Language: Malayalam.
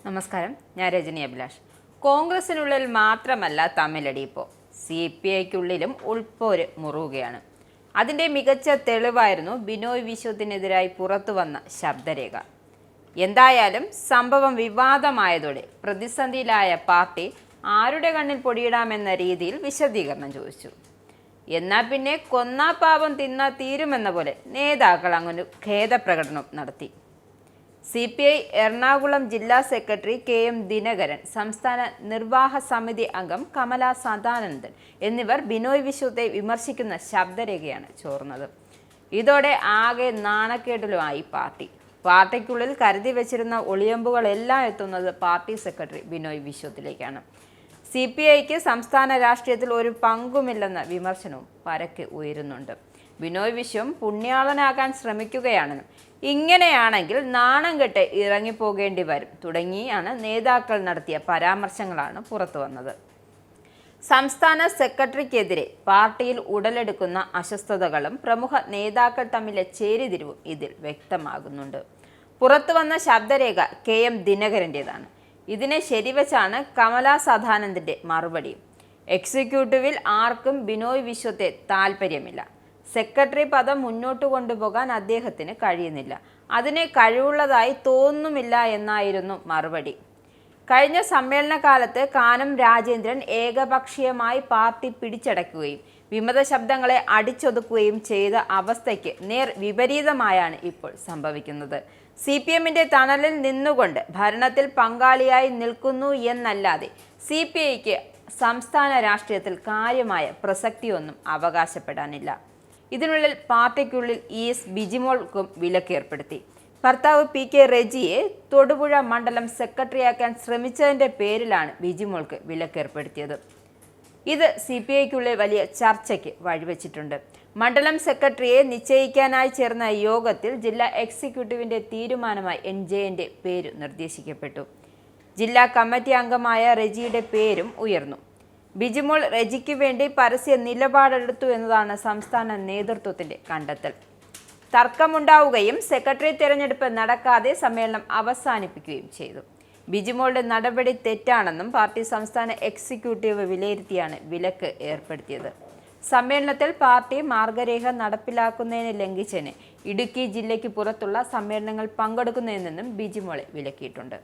നമസ്കാരം, ഞാൻ രജനി അഭിലാഷ്. കോൺഗ്രസിനുള്ളിൽ മാത്രമല്ല തമ്മിലടി ഇപ്പോൾ CPIക്കുള്ളിലും ഉൾപ്പോര് മുറുകയാണ്. അതിൻ്റെ മികച്ച തെളിവായിരുന്നു ബിനോയ് വിശ്വത്തിനെതിരായി പുറത്തു വന്ന ശബ്ദരേഖ. എന്തായാലും സംഭവം വിവാദമായതോടെ പ്രതിസന്ധിയിലായ പാർട്ടി ആരുടെ കണ്ണിൽ പൊടിയിടാമെന്ന രീതിയിൽ വിശദീകരണം ചോദിച്ചു. എന്നാൽ പിന്നെ കൊന്നാ പാവം തിന്നാ തീരുമെന്ന പോലെ നേതാക്കൾ അങ്ങനെ ഖേദപ്രകടനം നടത്തി. CPI എറണാകുളം ജില്ലാ സെക്രട്ടറി KM ദിനകരൻ, സംസ്ഥാന നിർവാഹക സമിതി അംഗം കമല സദാനന്ദൻ എന്നിവർ ബിനോയ് വിശ്വത്തെ വിമർശിക്കുന്ന ശബ്ദരേഖയാണ് ചോർന്നത്. ഇതോടെ ആകെ നാണക്കേടിലുമായി പാർട്ടിക്കുള്ളിൽ കരുതി വെച്ചിരുന്ന ഒളിയമ്പുകളെല്ലാം എത്തുന്നത് പാർട്ടി സെക്രട്ടറി ബിനോയ് വിശ്വത്തിലേക്കാണ്. CPIക്ക് സംസ്ഥാന രാഷ്ട്രീയത്തിൽ ഒരു പങ്കുമില്ലെന്ന വിമർശനവും പരക്കെ ഉയരുന്നുണ്ട്. ബിനോയ് വിശ്വം പുണ്യാളനാകാൻ ശ്രമിക്കുകയാണെന്നും ഇങ്ങനെയാണെങ്കിൽ നാണം കെട്ട് ഇറങ്ങിപ്പോകേണ്ടി വരും തുടങ്ങിയാണ് നേതാക്കൾ നടത്തിയ പരാമർശങ്ങളാണ് പുറത്തു വന്നത്. സംസ്ഥാന സെക്രട്ടറിക്കെതിരെ പാർട്ടിയിൽ ഉടലെടുക്കുന്ന അസ്വസ്ഥതകളും പ്രമുഖ നേതാക്കൾ തമ്മിലെ ചേരിതിരിവും ഇതിൽ വ്യക്തമാകുന്നുണ്ട്. പുറത്തുവന്ന ശബ്ദരേഖ KM ദിനകരൻ്റെതാണ്. ഇതിനെ ശരിവച്ചാണ് കമല സദാനന്ദന്റെ മറുപടിയും. എക്സിക്യൂട്ടീവിൽ ആർക്കും ബിനോയ് വിശ്വത്തെ താല്പര്യമില്ല. സെക്രട്ടറി പദം മുന്നോട്ട് കൊണ്ടുപോകാൻ അദ്ദേഹത്തിന് കഴിയുന്നില്ല. അതിന് കഴിവുള്ളതായി തോന്നുന്നില്ല എന്നായിരുന്നു മറുപടി. കഴിഞ്ഞ സമ്മേളനകാലത്ത് കാനം രാജേന്ദ്രൻ ഏകപക്ഷീയമായി പാർട്ടി പിടിച്ചടക്കുകയും വിമത ശബ്ദങ്ങളെ അടിച്ചൊതുക്കുകയും ചെയ്ത അവസ്ഥയ്ക്ക് നേർ വിപരീതമായാണ് ഇപ്പോൾ സംഭവിക്കുന്നത്. CPMന്റെ തണലിൽ നിന്നുകൊണ്ട് ഭരണത്തിൽ പങ്കാളിയായി നിൽക്കുന്നു എന്നല്ലാതെ CPIക്ക് സംസ്ഥാന രാഷ്ട്രീയത്തിൽ കാര്യമായ പ്രസക്തിയൊന്നും അവകാശപ്പെടാനില്ല. ഇതിനുള്ളിൽ പാർട്ടിക്കുള്ളിൽ ES ബിജിമോൾക്കും വിലക്കേർപ്പെടുത്തി. ഭർത്താവ് PK റെജിയെ തൊടുപുഴ മണ്ഡലം സെക്രട്ടറിയാക്കാൻ ശ്രമിച്ചതിൻ്റെ പേരിലാണ് ബിജിമോൾക്ക് വിലക്കേർപ്പെടുത്തിയത്. ഇത് CPIക്കുള്ളിൽ വലിയ ചർച്ചയ്ക്ക് വഴിവെച്ചിട്ടുണ്ട്. മണ്ഡലം സെക്രട്ടറിയെ നിശ്ചയിക്കാനായി ചേർന്ന യോഗത്തിൽ ജില്ലാ എക്സിക്യൂട്ടീവിൻ്റെ തീരുമാനമായി NJന്റെ പേര് നിർദ്ദേശിക്കപ്പെട്ടു. ജില്ലാ കമ്മിറ്റി അംഗമായ റെജിയുടെ പേരും ഉയർന്നു. ബിജിമോൾ റെജിക്ക് വേണ്ടി പരസ്യ നിലപാടെടുത്തു എന്നതാണ് സംസ്ഥാന നേതൃത്വത്തിന്റെ കണ്ടെത്തൽ. തർക്കമുണ്ടാവുകയും സെക്രട്ടറി തിരഞ്ഞെടുപ്പ് നടക്കാതെ സമ്മേളനം അവസാനിപ്പിക്കുകയും ചെയ്തു. ബിജിമോളുടെ നടപടി തെറ്റാണെന്നും പാർട്ടി സംസ്ഥാന എക്സിക്യൂട്ടീവ് വിലയിരുത്തിയാണ് വിലക്ക് ഏർപ്പെടുത്തിയത്. സമ്മേളനത്തിൽ പാർട്ടി മാർഗരേഖ നടപ്പിലാക്കുന്നതിന് ലംഘിച്ചതിന് ഇടുക്കി ജില്ലയ്ക്ക് പുറത്തുള്ള സമ്മേളനങ്ങൾ പങ്കെടുക്കുന്നതിൽ നിന്നും ബിജിമോളെ വിലക്കിയിട്ടുണ്ട്.